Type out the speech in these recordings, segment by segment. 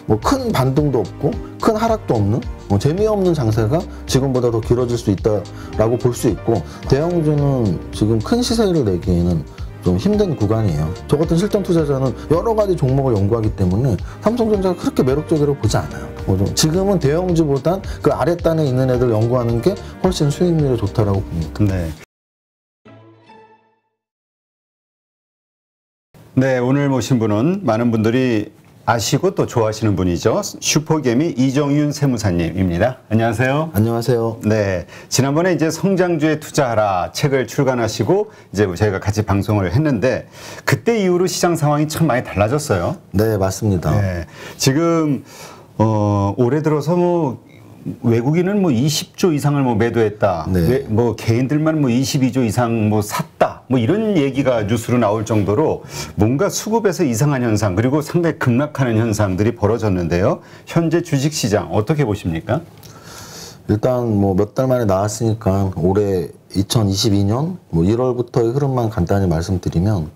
뭐 큰 반등도 없고 큰 하락도 없는 재미없는 장세가 지금보다 더 길어질 수 있다라고 볼 수 있고, 대형주는 지금 큰 시세를 내기에는 좀 힘든 구간이에요. 저 같은 실전 투자자는 여러 가지 종목을 연구하기 때문에 삼성전자가 그렇게 매력적이라고 보지 않아요. 지금은 대형주보단 그 아랫단에 있는 애들 연구하는 게 훨씬 수익률이 좋다라고 봅니다. 네. 네, 오늘 모신 분은 많은 분들이 아시고 또 좋아하시는 분이죠. 슈퍼개미 이정윤 세무사님입니다. 안녕하세요. 안녕하세요. 네, 지난번에 이제 성장주에 투자하라 책을 출간하시고 이제 저희가 같이 방송을 했는데, 그때 이후로 시장 상황이 참 많이 달라졌어요. 네, 맞습니다. 네, 지금 올해 들어서 뭐 외국인은 뭐 20조 이상을 뭐 매도했다. 네. 뭐 개인들만 뭐 22조 이상 뭐 샀다. 뭐 이런 얘기가 뉴스로 나올 정도로 뭔가 수급에서 이상한 현상, 그리고 상당히 급락하는 현상들이 벌어졌는데요. 현재 주식시장 어떻게 보십니까? 일단 뭐 몇 달 만에 나왔으니까 올해 2022년 뭐 1월부터의 흐름만 간단히 말씀드리면,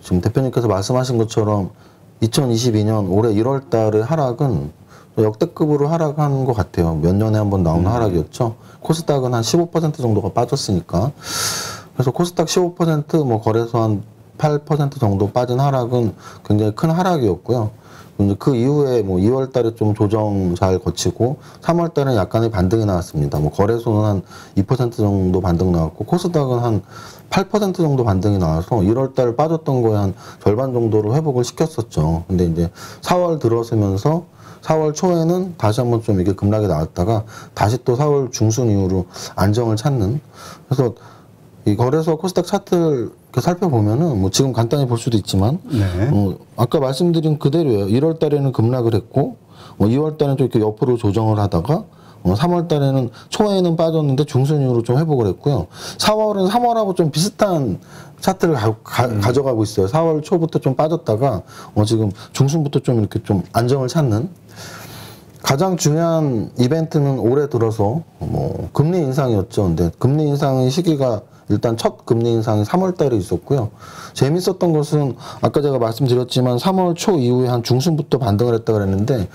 지금 대표님께서 말씀하신 것처럼 2022년 올해 1월 달의 하락은 역대급으로 하락한 것 같아요. 몇 년에 한 번 나오는 하락이었죠. 코스닥은 한 15% 정도가 빠졌으니까. 그래서 코스닥 15%, 뭐 거래소 한 8% 정도 빠진 하락은 굉장히 큰 하락이었고요. 이제 그 이후에 뭐 2월 달에 좀 조정 잘 거치고 3월 달에 약간의 반등이 나왔습니다. 뭐 거래소는 한 2% 정도 반등 나왔고, 코스닥은 한 8% 정도 반등이 나와서 1월 달 빠졌던 거에 한 절반 정도로 회복을 시켰었죠. 근데 이제 4월 들어서면서 4월 초에는 다시 한번 좀 이게 급락이 나왔다가 다시 또 4월 중순 이후로 안정을 찾는. 그래서 이 거래소 코스닥 차트를 이렇게 살펴보면은 뭐 지금 간단히 볼 수도 있지만, 네. 아까 말씀드린 그대로예요. 1월 달에는 급락을 했고, 2월 달에는 또 이렇게 옆으로 조정을 하다가 3월 달에는 초에는 빠졌는데 중순 이후로 좀 회복을 했고요. 4월은 3월하고 좀 비슷한 차트를 가져가고 있어요. 4월 초부터 좀 빠졌다가 지금 중순부터 좀 이렇게 좀 안정을 찾는. 가장 중요한 이벤트는 올해 들어서 뭐 금리 인상이었죠. 근데 금리 인상의 시기가 일단 첫 금리 인상이 3월 달에 있었고요. 재밌었던 것은 아까 제가 말씀드렸지만 3월 초 이후에 한 중순부터 반등을 했다 그랬는데,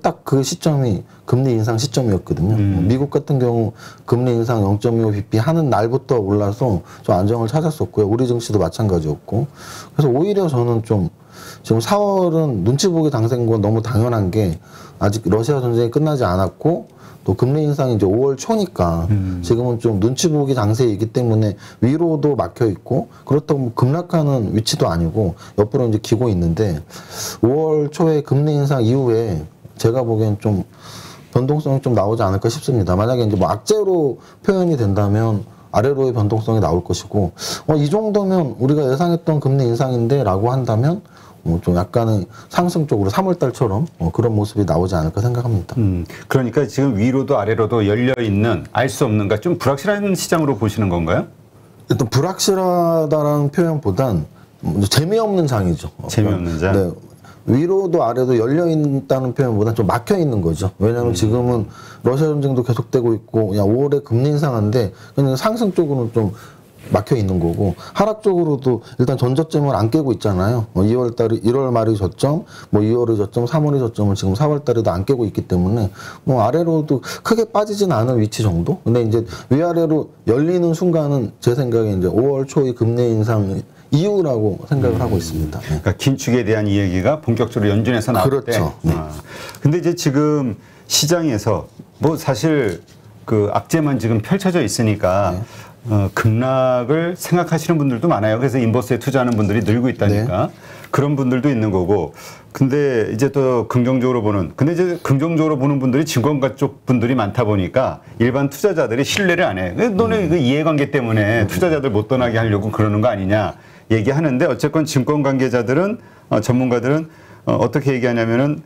딱 그 시점이 금리 인상 시점이었거든요. 미국 같은 경우 금리 인상 0.25bp 하는 날부터 올라서 좀 안정을 찾았었고요. 우리 증시도 마찬가지였고. 그래서 오히려 저는 좀 지금 4월은 눈치 보기 당생인 건 너무 당연한 게, 아직 러시아 전쟁이 끝나지 않았고 또 금리 인상이 이제 5월 초니까 지금은 좀 눈치 보기 장세이기 때문에 위로도 막혀 있고, 그렇다고 뭐 급락하는 위치도 아니고 옆으로 이제 기고 있는데, 5월 초에 금리 인상 이후에 제가 보기엔 좀 변동성이 좀 나오지 않을까 싶습니다. 만약에 이제 뭐 악재로 표현이 된다면 아래로의 변동성이 나올 것이고, 이 정도면 우리가 예상했던 금리 인상인데 라고 한다면 좀 약간의 상승 쪽으로 3월 달처럼 그런 모습이 나오지 않을까 생각합니다. 그러니까 지금 위로도 아래로도 열려있는, 알 수 없는, 좀 불확실한 시장으로 보시는 건가요? 일단 불확실하다라는 표현보단 재미없는 장이죠. 재미없는 장? 네. 위로도 아래도 열려있다는 표현보다 좀 막혀있는 거죠. 왜냐하면 지금은 러시아 전쟁도 계속되고 있고, 5월에 금리 인상한데 그냥 상승 쪽으로는 좀 막혀 있는 거고, 하락 쪽으로도 일단 전저점을 안 깨고 있잖아요. 2월 달에 1월 말이 저점, 뭐 2월의 저점, 3월의 저점을 지금 4월 달에도 안 깨고 있기 때문에 뭐 아래로도 크게 빠지진 않은 위치 정도. 근데 이제 위아래로 열리는 순간은 제 생각에 이제 5월 초의 금리 인상 이유라고 생각을 하고 있습니다. 그러니까 긴축에 대한 이야기가 본격적으로 연준에서 나올 때. 그렇죠. 네. 근데 이제 지금 시장에서 뭐 사실 그 악재만 지금 펼쳐져 있으니까 급락을 생각하시는 분들도 많아요. 그래서 인버스에 투자하는 분들이 늘고 있다니까. 네. 그런 분들도 있는 거고. 근데 이제 또 긍정적으로 보는, 근데 이제 긍정적으로 보는 분들이 증권가 쪽 분들이 많다 보니까 일반 투자자들이 신뢰를 안 해. 너네 그 이해관계 때문에 투자자들 못 떠나게 하려고 그러는 거 아니냐 얘기하는데, 어쨌건 증권 관계자들은, 전문가들은 어떻게 얘기하냐면은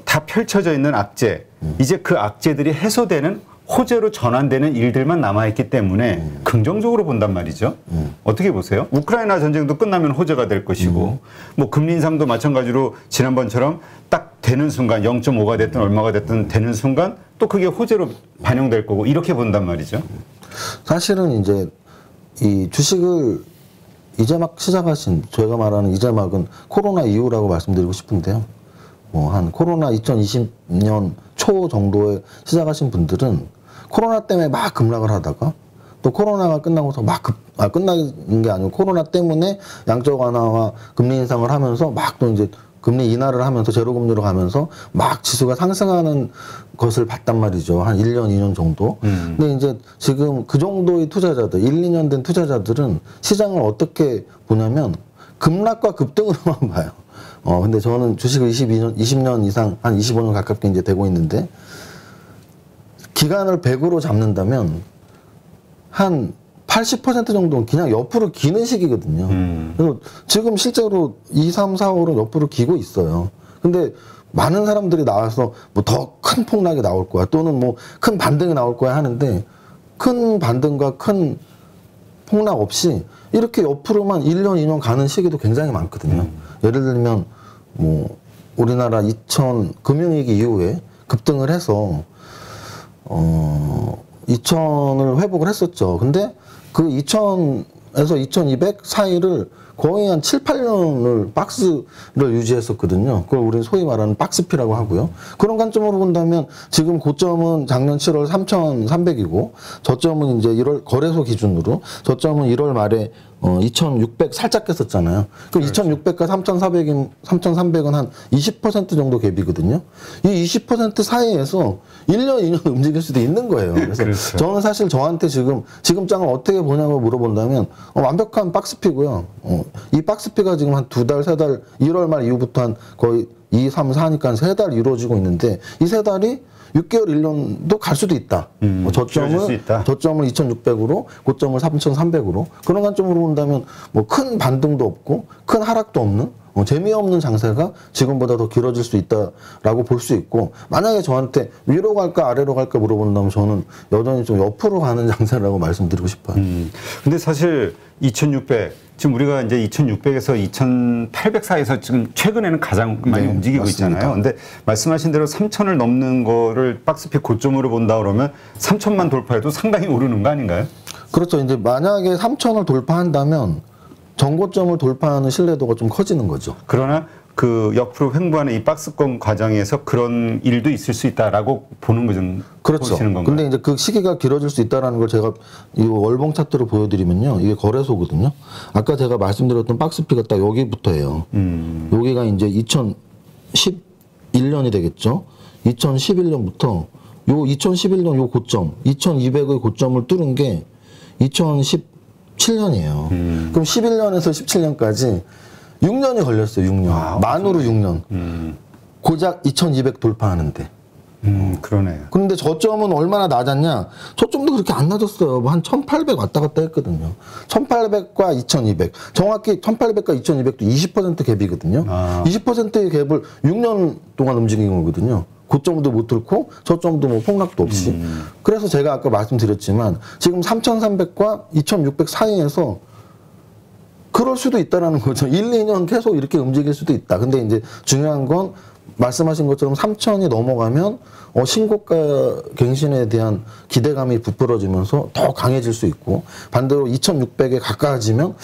다 펼쳐져 있는 악재, 이제 그 악재들이 해소되는, 호재로 전환되는 일들만 남아있기 때문에 긍정적으로 본단 말이죠. 어떻게 보세요? 우크라이나 전쟁도 끝나면 호재가 될 것이고, 뭐 금리 인상도 마찬가지로 지난번처럼 딱 되는 순간 0.5가 됐든 얼마가 됐든 되는 순간 또 그게 호재로 반영될 거고, 이렇게 본단 말이죠. 사실은 이제 이 주식을 이제 막 시작하신, 제가 말하는 이제 막은 코로나 이후라고 말씀드리고 싶은데요. 뭐 한 코로나 2020년 초 정도에 시작하신 분들은 코로나 때문에 막 급락을 하다가 또 코로나가 끝나고서 끝나는 게 아니고 코로나 때문에 양적 완화와 금리 인상을 하면서 막 또 이제 금리 인하를 하면서 제로금리로 가면서 막 지수가 상승하는 것을 봤단 말이죠. 한 1년, 2년 정도. 근데 이제 지금 그 정도의 투자자들, 1, 2년 된 투자자들은 시장을 어떻게 보냐면 급락과 급등으로만 봐요. 근데 저는 주식을 20년 이상, 한 25년 가깝게 이제 되고 있는데 기간을 100으로 잡는다면 한 80% 정도는 그냥 옆으로 기는 시기거든요. 그래서 지금 실제로 2, 3, 4, 5로 옆으로 기고 있어요. 근데 많은 사람들이 나와서 뭐 더 큰 폭락이 나올 거야 또는 뭐 큰 반등이 나올 거야 하는데 큰 반등과 큰 폭락 없이 이렇게 옆으로만 1년, 2년 가는 시기도 굉장히 많거든요. 예를 들면 뭐 우리나라 2000 금융위기 이후에 급등을 해서 2000을 회복을 했었죠. 근데 그 2000에서 2200 사이를 거의 한 7, 8년을 박스를 유지했었거든요. 그걸 우리는 소위 말하는 박스피라고 하고요. 그런 관점으로 본다면 지금 고점은 작년 7월 3,300이고 저점은 이제 1월 거래소 기준으로 저점은 1월 말에 2,600 살짝 깼었잖아요. 그럼 2,600과 3,300은 한 20% 정도 갭이거든요. 이 20% 사이에서 1년, 2년 움직일 수도 있는 거예요. 그래서 그렇죠. 저는 사실 저한테 지금 장을 어떻게 보냐고 물어본다면 완벽한 박스피고요. 이 박스피가 지금 한 2달, 3달, 1월 말 이후부터 한 거의 2, 3, 4니까 3달 이루어지고 있는데 이 3달이 6개월, 1년도 갈 수도 있다. 저점을 2,600으로, 고점을 3,300으로. 그런 관점으로 본다면 뭐 큰 반등도 없고, 큰 하락도 없는, 재미없는 장세가 지금보다 더 길어질 수 있다라고 볼 수 있고, 만약에 저한테 위로 갈까 아래로 갈까 물어본다면 저는 여전히 좀 옆으로 가는 장세라고 말씀드리고 싶어요. 근데 사실 2,600, 지금 우리가 이제 2,600에서 2,800 사이에서 지금 최근에는 가장 많이 움직이고 맞습니다. 있잖아요. 근데 말씀하신 대로 3,000을 넘는 거를 박스피 고점으로 본다 그러면 3,000만 돌파해도 상당히 오르는 거 아닌가요? 그렇죠. 이제 만약에 3,000을 돌파한다면 전고점을 돌파하는 신뢰도가 좀 커지는 거죠. 그러나 그 옆으로 횡보하는 이 박스권 과정에서 그런 일도 있을 수 있다라고 보는 거죠. 그렇죠. 보시는 건가요? 근데 이제 그 시기가 길어질 수 있다라는 걸 제가 이 월봉 차트로 보여드리면요. 이게 거래소거든요. 아까 제가 말씀드렸던 박스피가 딱 여기부터예요. 여기가 이제 2011년이 되겠죠. 2011년부터 요 2011년 요 고점, 2200의 고점을 뚫은 게 2017년이에요. 그럼 11년에서 17년까지 6년이 걸렸어요. 6년. 만으로 6년. 고작 2200 돌파하는데. 그러네요. 그런데 저점은 얼마나 낮았냐? 저점도 그렇게 안 낮았어요. 뭐 한 1800 왔다 갔다 했거든요. 1800과 2200. 정확히 1800과 2200도 20% 갭이거든요. 20%의 갭을 6년 동안 움직인 거거든요. 고점도 못 뚫고 저점도 뭐 폭락도 없이. 그래서 제가 아까 말씀드렸지만 지금 3300과 2600 사이에서 그럴 수도 있다라는 거죠. 1, 2년 계속 이렇게 움직일 수도 있다. 근데 이제 중요한 건 말씀하신 것처럼 3,000이 넘어가면 신고가 갱신에 대한 기대감이 부풀어지면서 더 강해질 수 있고 반대로 2,600에 가까워지면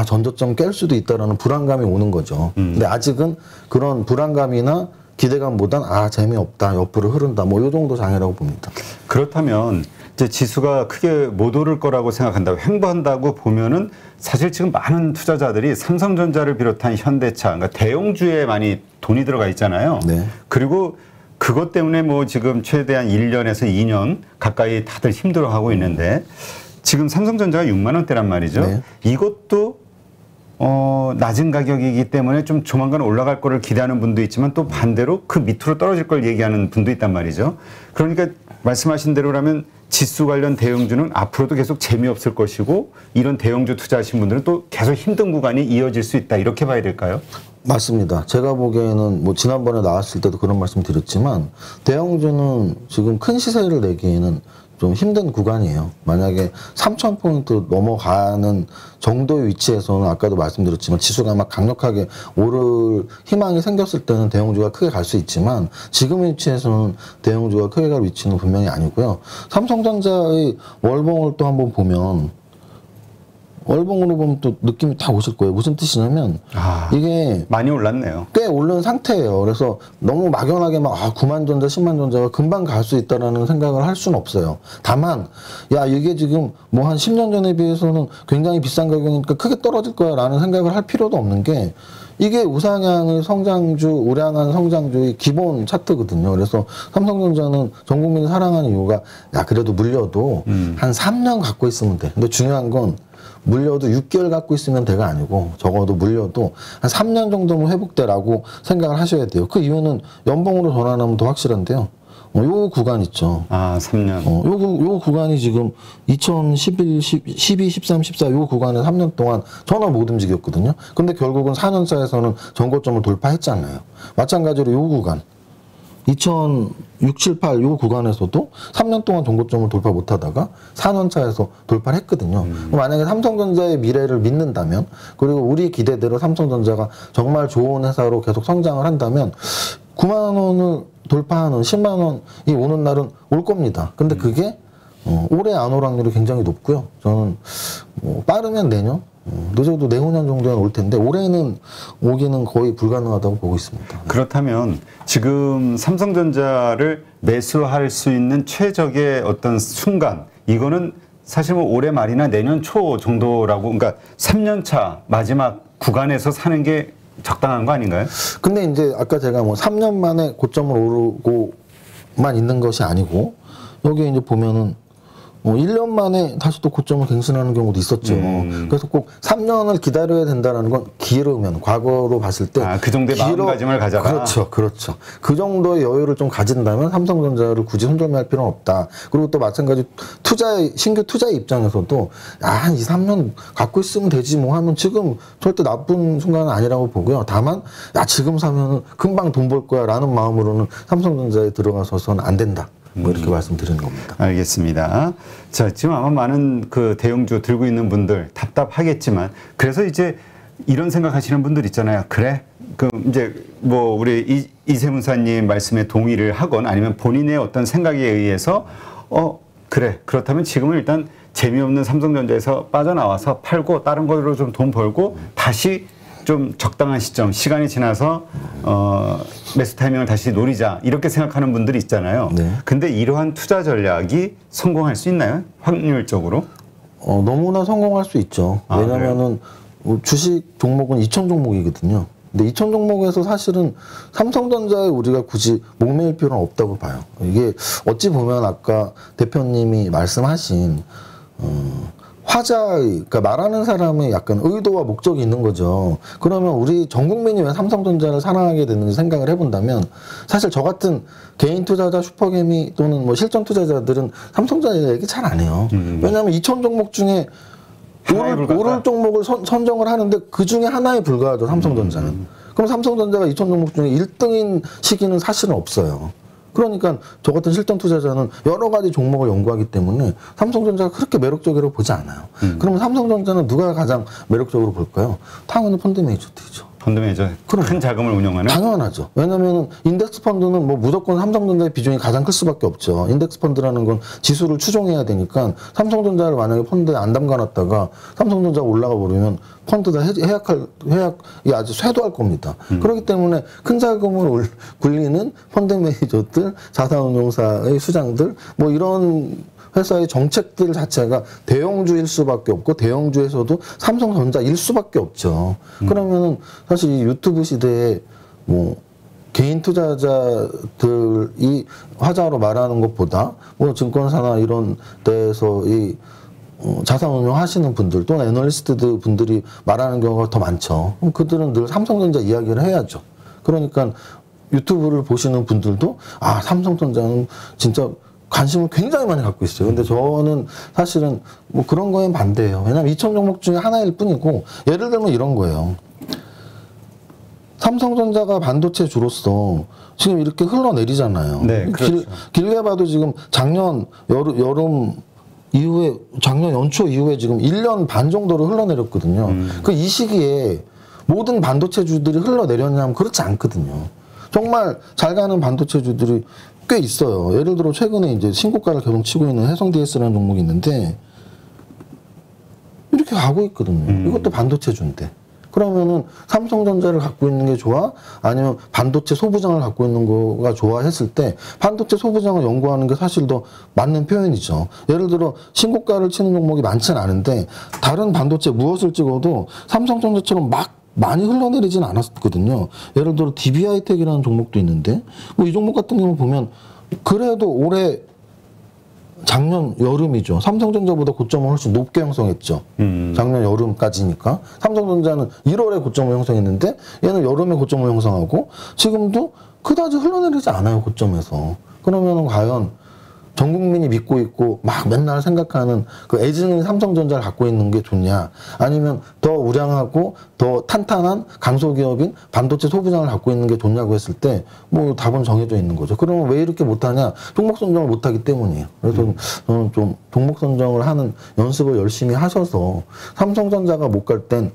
전저점 깰 수도 있다라는 불안감이 오는 거죠. 근데 아직은 그런 불안감이나 기대감보단 재미없다, 옆으로 흐른다, 뭐 이 정도 장애라고 봅니다. 그렇다면 이제 지수가 크게 못 오를 거라고 생각한다고 횡보한다고 보면은 사실 지금 많은 투자자들이 삼성전자를 비롯한 현대차, 그러니까 대형주에 많이 돈이 들어가 있잖아요. 네. 그리고 그것 때문에 뭐 지금 최대한 1년에서 2년 가까이 다들 힘들어하고 있는데 지금 삼성전자가 6만 원대란 말이죠. 네. 이것도 낮은 가격이기 때문에 좀 조만간 올라갈 거를 기대하는 분도 있지만 또 반대로 그 밑으로 떨어질 걸 얘기하는 분도 있단 말이죠. 그러니까 말씀하신 대로라면 지수 관련 대형주는 앞으로도 계속 재미없을 것이고 이런 대형주 투자하신 분들은 또 계속 힘든 구간이 이어질 수 있다. 이렇게 봐야 될까요? 맞습니다. 제가 보기에는 뭐 지난번에 나왔을 때도 그런 말씀 드렸지만 대형주는 지금 큰 시세를 내기에는 좀 힘든 구간이에요. 만약에 3,000포인트 넘어가는 정도의 위치에서는 아까도 말씀드렸지만 지수가 막 강력하게 오를 희망이 생겼을 때는 대형주가 크게 갈 수 있지만 지금의 위치에서는 대형주가 크게 갈 위치는 분명히 아니고요. 삼성전자의 월봉을 또 한번 보면 월봉으로 보면 또 느낌이 다 오실 거예요. 무슨 뜻이냐면 이게 많이 올랐네요. 꽤 오른 상태예요. 그래서 너무 막연하게 막 9만 전자, 10만 전자가 금방 갈 수 있다라는 생각을 할 수는 없어요. 다만 야 이게 지금 뭐 한 10년 전에 비해서는 굉장히 비싼 가격이니까 크게 떨어질 거야라는 생각을 할 필요도 없는 게 이게 우상향의 성장주, 우량한 성장주의 기본 차트거든요. 그래서 삼성전자는 전 국민이 사랑하는 이유가 야 그래도 물려도 한 3년 갖고 있으면 돼. 근데 중요한 건 물려도 6개월 갖고 있으면 돼가 아니고 적어도 물려도 한 3년 정도면 회복되라고 생각을 하셔야 돼요. 그 이유는 연봉으로 전환하면 더 확실한데요. 요 구간 있죠. 3년. 요 구간이 지금 2011, 12, 13, 14 요 구간에 3년 동안 전혀 못 움직였거든요. 근데 결국은 4년차에서는 전고점을 돌파했잖아요. 마찬가지로 요 구간. 2006, 7, 8 요 구간에서도 3년 동안 전고점을 돌파 못하다가 4년차에서 돌파를 했거든요. 만약에 삼성전자의 미래를 믿는다면 그리고 우리 기대대로 삼성전자가 정말 좋은 회사로 계속 성장을 한다면 9만 원을 돌파하는 10만 원이 오는 날은 올 겁니다. 근데 그게 올해 안 올 확률이 굉장히 높고요. 저는 빠르면 내년, 늦어도 내후년 정도는 올 텐데 올해는 오기는 거의 불가능하다고 보고 있습니다. 그렇다면 지금 삼성전자를 매수할 수 있는 최적의 어떤 순간 이거는 사실 뭐 올해 말이나 내년 초 정도라고 그러니까 3년 차 마지막 구간에서 사는 게 적당한 거 아닌가요? 근데 이제 아까 제가 뭐 3년 만에 고점을 오르고만 있는 것이 아니고 여기 이제 보면은 1년 만에 다시 또 고점을 갱신하는 경우도 있었죠. 그래서 꼭 3년을 기다려야 된다는 건 기르면 과거로 봤을 때 그 정도의 마음가짐을 가져라. 그렇죠, 그렇죠. 그 정도의 여유를 좀 가진다면 삼성전자를 굳이 손절할 필요는 없다. 그리고 또 마찬가지 신규 투자의 입장에서도 한 2, 3년 갖고 있으면 되지 뭐 하면 지금 절대 나쁜 순간은 아니라고 보고요. 다만 지금 사면 금방 돈 벌 거야라는 마음으로는 삼성전자에 들어가서는 안 된다. 뭐 이렇게 말씀드리는 겁니다. 알겠습니다. 자, 지금 아마 많은 그 대형주 들고 있는 분들 답답하겠지만 그래서 이제 이런 생각하시는 분들 있잖아요. 그래, 그 이제 뭐 우리 이세문사님 말씀에 동의를 하건 아니면 본인의 어떤 생각에 의해서 그래 그렇다면 지금은 일단 재미없는 삼성전자에서 빠져나와서 팔고 다른 걸로 좀 돈 벌고 다시 좀 적당한 시점, 시간이 지나서 매수 타이밍을 다시 노리자 이렇게 생각하는 분들이 있잖아요. 네. 근데 이러한 투자 전략이 성공할 수 있나요? 확률적으로? 너무나 성공할 수 있죠. 왜냐면은 주식 종목은 2천 종목이거든요. 근데 2천 종목에서 사실은 삼성전자에 우리가 굳이 목매일 필요는 없다고 봐요. 이게 어찌 보면 아까 대표님이 말씀하신 그러니까 말하는 사람의 약간 의도와 목적이 있는 거죠. 그러면 우리 전 국민이 왜 삼성전자를 사랑하게 되는지 생각을 해본다면 사실 저 같은 개인 투자자, 슈퍼개미 또는 뭐 실전 투자자들은 삼성전자 얘기 잘 안 해요. 왜냐하면 2천 종목 중에 오를 종목을 선정을 하는데 그 중에 하나에 불과하죠, 삼성전자는. 그럼 삼성전자가 2천 종목 중에 1등인 시기는 사실은 없어요. 그러니까 저 같은 실전 투자자는 여러 가지 종목을 연구하기 때문에 삼성전자가 그렇게 매력적이라고 보지 않아요. 그러면 삼성전자는 누가 가장 매력적으로 볼까요? 당연히 펀드 매니저들이죠. 펀드 매니저 큰 자금을 운영하는? 당연하죠. 왜냐하면 인덱스 펀드는 뭐 무조건 삼성전자의 비중이 가장 클 수밖에 없죠. 인덱스 펀드라는 건 지수를 추종해야 되니까 삼성전자를 만약에 펀드에 안 담가놨다가 삼성전자가 올라가 버리면 펀드 다 해약이 아주 쇄도할 겁니다. 그렇기 때문에 큰 자금을 굴리는 펀드 매니저들, 자산운용사의 수장들 뭐 이런 회사의 정책들 자체가 대형주일 수밖에 없고 대형주에서도 삼성전자일 수밖에 없죠. 그러면은 사실 이 유튜브 시대에 뭐 개인 투자자들이 화자로 말하는 것보다 뭐 증권사나 이런 데에서 이 자산 운용하시는 분들 또는 애널리스트 분들이 말하는 경우가 더 많죠. 그럼 그들은 늘 삼성전자 이야기를 해야죠. 그러니까 유튜브를 보시는 분들도 삼성전자는 진짜 관심을 굉장히 많이 갖고 있어요. 근데 저는 사실은 뭐 그런 거엔 반대예요. 왜냐하면 2천 종목 중에 하나일 뿐이고 예를 들면 이런 거예요. 삼성전자가 반도체 주로서 지금 이렇게 흘러내리잖아요. 네, 그렇죠. 길게 봐도 지금 작년 여름 이후에 작년 연초 이후에 지금 1년 반 정도를 흘러내렸거든요. 그 이 시기에 모든 반도체주들이 흘러내렸냐면 그렇지 않거든요. 정말 잘 가는 반도체주들이 꽤 있어요. 예를 들어 최근에 이제 신고가를 계속 치고 있는 해성 DS라는 종목이 있는데 이렇게 이렇게 가고 있거든요. 이것도 반도체주인데. 그러면은 삼성전자를 갖고 있는 게 좋아? 아니면 반도체 소부장을 갖고 있는 거가 좋아? 했을 때 반도체 소부장을 연구하는 게 사실 더 맞는 표현이죠. 예를 들어 신고가를 치는 종목이 많지는 않은데 다른 반도체 무엇을 찍어도 삼성전자처럼 막 많이 흘러내리진 않았거든요. 예를 들어 DB하이텍이라는 종목도 있는데 뭐 이 종목 같은 경우 보면 그래도 올해 작년 여름이죠. 삼성전자보다 고점을 훨씬 높게 형성했죠. 작년 여름까지니까. 삼성전자는 1월에 고점을 형성했는데 얘는 여름에 고점을 형성하고 지금도 그다지 흘러내리지 않아요. 고점에서. 그러면 과연 전 국민이 믿고 있고 막 맨날 생각하는 그 애증인 삼성전자를 갖고 있는 게 좋냐, 아니면 더 우량하고 더 탄탄한 강소기업인 반도체 소부장을 갖고 있는 게 좋냐고 했을 때 뭐 답은 정해져 있는 거죠. 그러면 왜 이렇게 못하냐? 종목 선정을 못하기 때문이에요. 그래서 저는 좀 종목 선정을 하는 연습을 열심히 하셔서 삼성전자가 못 갈 땐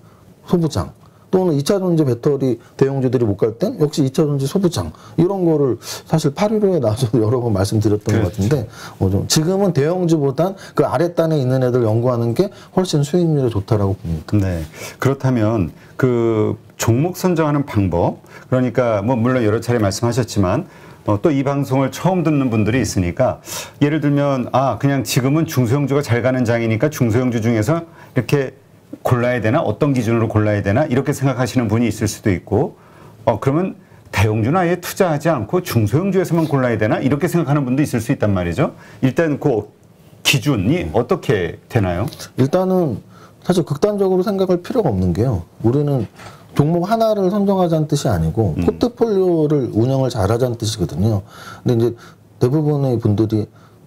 소부장, 또는 2차전지 배터리 대형주들이 못 갈 땐 역시 2차전지 소부장, 이런 거를 사실 8.15에 나와서도 여러 번 말씀드렸던 것 같은데 좀 지금은 대형주보단 그 아랫단에 있는 애들 연구하는 게 훨씬 수익률이 좋다라고 봅니다. 네. 그렇다면 그 종목 선정하는 방법, 그러니까 뭐 물론 여러 차례 말씀하셨지만 또 이 방송을 처음 듣는 분들이 있으니까 예를 들면 그냥 지금은 중소형주가 잘 가는 장이니까 중소형주 중에서 이렇게 골라야 되나? 어떤 기준으로 골라야 되나? 이렇게 생각하시는 분이 있을 수도 있고, 그러면 대형주는 아예 투자하지 않고 중소형주에서만 골라야 되나? 이렇게 생각하는 분도 있을 수 있단 말이죠. 일단 그 기준이 어떻게 되나요? 일단은 사실 극단적으로 생각할 필요가 없는 게요. 우리는 종목 하나를 선정하자는 뜻이 아니고 포트폴리오를 운영을 잘하자는 뜻이거든요. 근데 이제 대부분의 분들이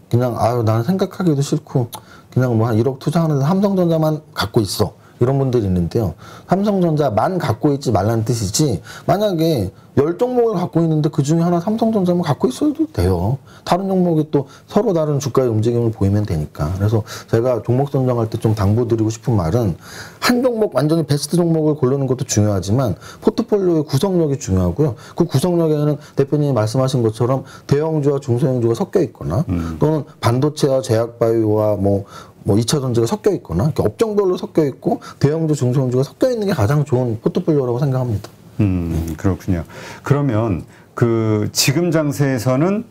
그냥 나는 생각하기도 싫고 그냥 뭐 한 1억 투자하는 삼성전자만 갖고 있어, 이런 분들이 있는데요. 삼성전자만 갖고 있지 말라는 뜻이지, 만약에 10종목을 갖고 있는데 그 중에 하나 삼성전자만 갖고 있어도 돼요. 다른 종목이 또 서로 다른 주가의 움직임을 보이면 되니까. 그래서 제가 종목 선정할 때 좀 당부드리고 싶은 말은, 한 종목 완전히 베스트 종목을 고르는 것도 중요하지만 포트폴리오의 구성력이 중요하고요. 그 구성력에는 대표님이 말씀하신 것처럼 대형주와 중소형주가 섞여 있거나 또는 반도체와 제약바이오와 뭐 2차 전지가 섞여 있거나 이렇게 업종별로 섞여 있고 대형주, 중소형주가 섞여 있는 게 가장 좋은 포트폴리오라고 생각합니다. 그렇군요. 그러면 그 지금 장세에서는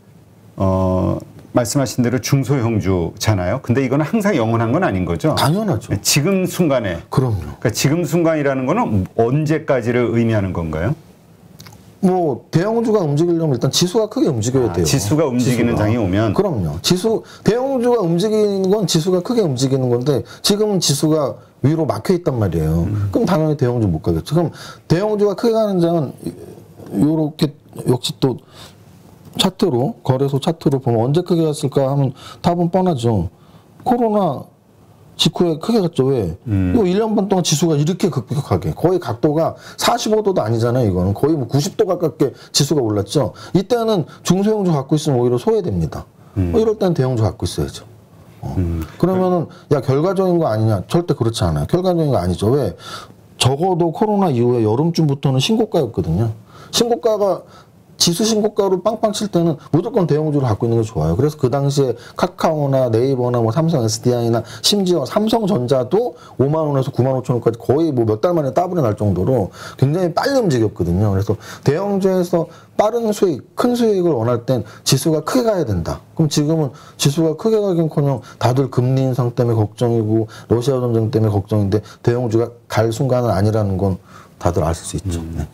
말씀하신 대로 중소형주잖아요. 근데 이거는 항상 영원한 건 아닌 거죠? 당연하죠. 지금 순간에. 그럼요. 그러니까 지금 순간이라는 거는 언제까지를 의미하는 건가요? 뭐 대형주가 움직이려면 일단 지수가 크게 움직여야 돼요. 지수가 움직이는 장이 오면. 그럼요. 대형주가 움직이는 건 지수가 크게 움직이는 건데 지금은 지수가 위로 막혀 있단 말이에요. 그럼 당연히 대형주 못 가겠죠. 그럼 대형주가 크게 가는 장은 요렇게 역시 또 차트로, 거래소 차트로 보면 언제 크게 갔을까 하면 답은 뻔하죠. 코로나 직후에 크게 갔죠. 왜? 이거 1년 반 동안 지수가 이렇게 급격하게, 거의 각도가 45도도 아니잖아요. 이거는 거의 뭐 90도 가깝게 지수가 올랐죠. 이때는 중소형주 갖고 있으면 오히려 소외됩니다. 이럴 때는 대형주 갖고 있어야죠. 그러면은 결과적인 거 아니냐? 절대 그렇지 않아요. 결과적인 거 아니죠. 왜? 적어도 코로나 이후에 여름쯤부터는 신고가였거든요. 신고가가 지수 신고가로 빵빵 칠 때는 무조건 대형주를 갖고 있는 게 좋아요. 그래서 그 당시에 카카오나 네이버나 뭐 삼성 SDI나 심지어 삼성전자도 5만 원에서 9만 5천 원까지 거의 뭐 몇 달 만에 따블이 날 정도로 굉장히 빨리 움직였거든요. 그래서 대형주에서 빠른 수익, 큰 수익을 원할 땐 지수가 크게 가야 된다. 그럼 지금은 지수가 크게 가긴커녕 다들 금리 인상 때문에 걱정이고 러시아 전쟁 때문에 걱정인데 대형주가 갈 순간은 아니라는 건 다들 아실 수 있죠. 네.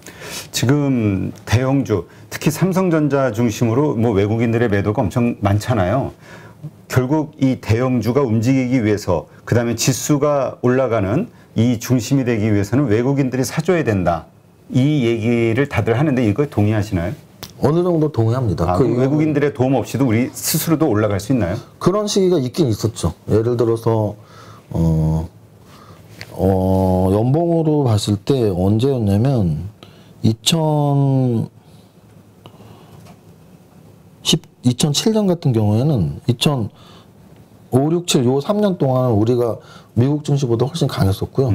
지금 대형주, 특히 삼성전자 중심으로 뭐 외국인들의 매도가 엄청 많잖아요. 결국 이 대형주가 움직이기 위해서, 그 다음에 지수가 올라가는 이 중심이 되기 위해서는 외국인들이 사줘야 된다. 이 얘기를 다들 하는데 이거 동의하시나요? 어느 정도 동의합니다. 외국인들의 도움 없이도 우리 스스로도 올라갈 수 있나요? 그런 시기가 있긴 있었죠. 예를 들어서 연봉으로 봤을 때 언제였냐면 2007년 같은 경우에는 2005, 6, 7 요 3년 동안 우리가 미국 증시보다 훨씬 강했었고요.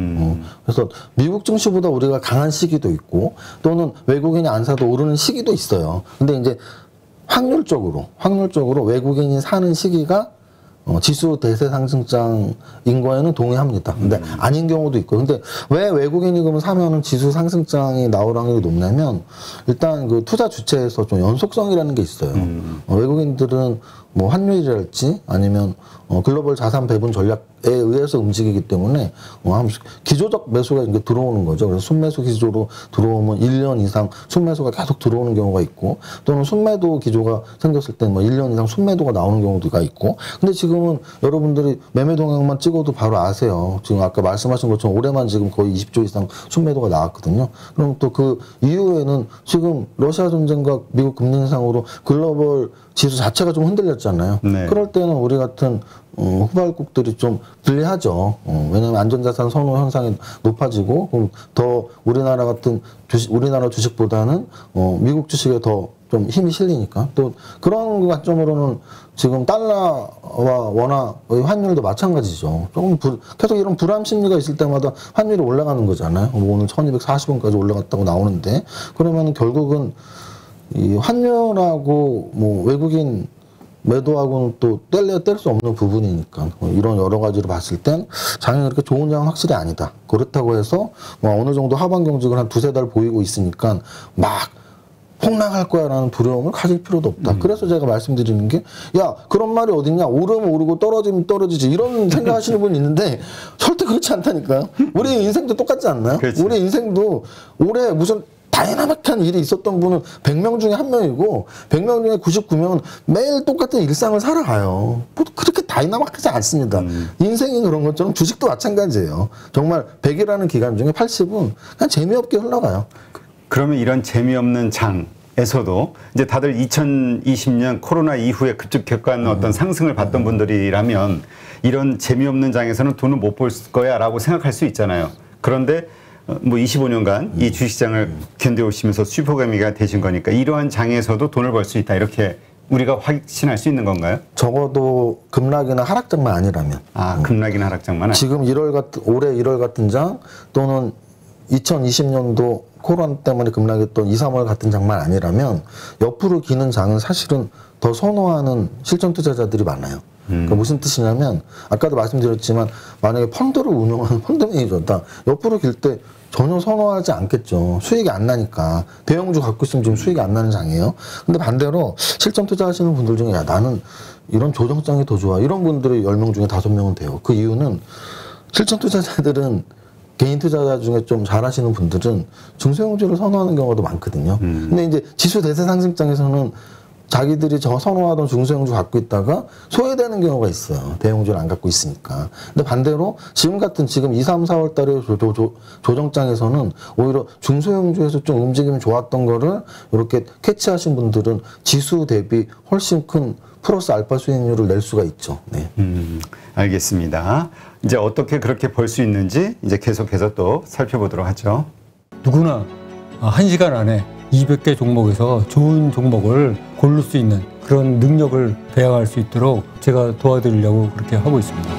그래서 미국 증시보다 우리가 강한 시기도 있고 또는 외국인이 안 사도 오르는 시기도 있어요. 근데 이제 확률적으로 외국인이 사는 시기가 지수 대세 상승장인 거에는 동의합니다. 근데 아닌 경우도 있고. 근데 왜 외국인이 그러면 사면은 지수 상승장이 나올 확률이 높냐면 일단 그 투자 주체에서 좀 연속성이라는 게 있어요. 외국인들은 뭐 환율이랄지 아니면 글로벌 자산 배분 전략에 의해서 움직이기 때문에 기조적 매수가 이제 들어오는 거죠. 그래서 순매수 기조로 들어오면 1년 이상 순매수가 계속 들어오는 경우가 있고 또는 순매도 기조가 생겼을 때 뭐 1년 이상 순매도가 나오는 경우가 있고 근데 지금은 여러분들이 매매 동향만 찍어도 바로 아세요. 지금 아까 말씀하신 것처럼 올해만 지금 거의 20조 이상 순매도가 나왔거든요. 그럼 또 그 이후에는 지금 러시아 전쟁과 미국 금리 인상으로 글로벌 지수 자체가 좀 흔들렸잖아요. 네. 그럴 때는 우리 같은 후발국들이 좀 불리하죠. 왜냐하면 안전자산 선호 현상이 높아지고 그럼 더 우리나라 같은 우리나라 주식보다는 미국 주식에 더 좀 힘이 실리니까 또 그런 관점으로는 지금 달러와 원화의 환율도 마찬가지죠. 조금 계속 이런 불안 심리가 있을 때마다 환율이 올라가는 거잖아요. 오늘 1240원까지 올라갔다고 나오는데 그러면 결국은 이 환율하고 뭐 외국인 매도하고는 또 뗄 수 없는 부분이니까 이런 여러 가지로 봤을 땐 장이 그렇게 좋은 장은 확실히 아니다. 그렇다고 해서 뭐 어느 정도 하반 경직을 한 두세 달 보이고 있으니까 막 폭락할 거야라는 두려움을 가질 필요도 없다. 그래서 제가 말씀드리는 게 야 그런 말이 어딨냐 오르면 오르고 떨어지면 떨어지지 이런 생각하시는 분이 있는데 절대 그렇지 않다니까요. 우리 인생도 똑같지 않나요? 그렇지. 우리 인생도 올해 무슨 다이나믹한 일이 있었던 분은 100명 중에 1명이고 100명 중에 99명은 매일 똑같은 일상을 살아가요. 그렇게 다이나믹하지 않습니다. 인생이 그런 것처럼 주식도 마찬가지예요. 정말 100이라는 기간 중에 80은 그냥 재미없게 흘러가요. 그러면 이런 재미없는 장에서도 이제 다들 2020년 코로나 이후에 급격한 어떤 상승을 봤던 분들이라면 이런 재미없는 장에서는 돈을 못 벌 거야 라고 생각할 수 있잖아요. 그런데 뭐 25년간 이 주식시장을 견뎌오시면서 슈퍼가미가 되신 거니까 이러한 장에서도 돈을 벌 수 있다 이렇게 우리가 확신할 수 있는 건가요? 적어도 급락이나 하락장만 아니라면. 급락이나 하락장만 지금 올해 1월 같은 장 또는 2020년도 코로나 때문에 급락했던 2, 3월 같은 장만 아니라면 옆으로 기는 장은 사실은 더 선호하는 실전 투자자들이 많아요. 그러니까 무슨 뜻이냐면 아까도 말씀드렸지만 만약에 펀드를 운영하는 펀드 매니저다 옆으로 길 때 전혀 선호하지 않겠죠. 수익이 안 나니까. 대형주 갖고 있으면 지금 수익이 안 나는 장이에요. 근데 반대로 실전 투자하시는 분들 중에 야 나는 이런 조정장이 더 좋아. 이런 분들이 10명 중에 5명은 돼요. 그 이유는 실전 투자자들은 개인 투자자 중에 좀 잘하시는 분들은 중소형주를 선호하는 경우도 많거든요. 근데 이제 지수 대세 상승장에서는 자기들이 선호하던 중소형주 갖고 있다가 소외되는 경우가 있어요. 대형주를 안 갖고 있으니까. 근데 반대로 지금 2, 3, 4월 달에 조정장에서는 오히려 중소형주에서 좀 움직임이 좋았던 거를 이렇게 캐치하신 분들은 지수 대비 훨씬 큰 플러스 알파 수익률을 낼 수가 있죠. 네. 알겠습니다. 이제 어떻게 그렇게 벌 수 있는지 이제 계속해서 또 살펴보도록 하죠. 누구나 1시간 안에 200개 종목에서 좋은 종목을 고를 수 있는 그런 능력을 배양할 수 있도록 제가 도와드리려고 그렇게 하고 있습니다.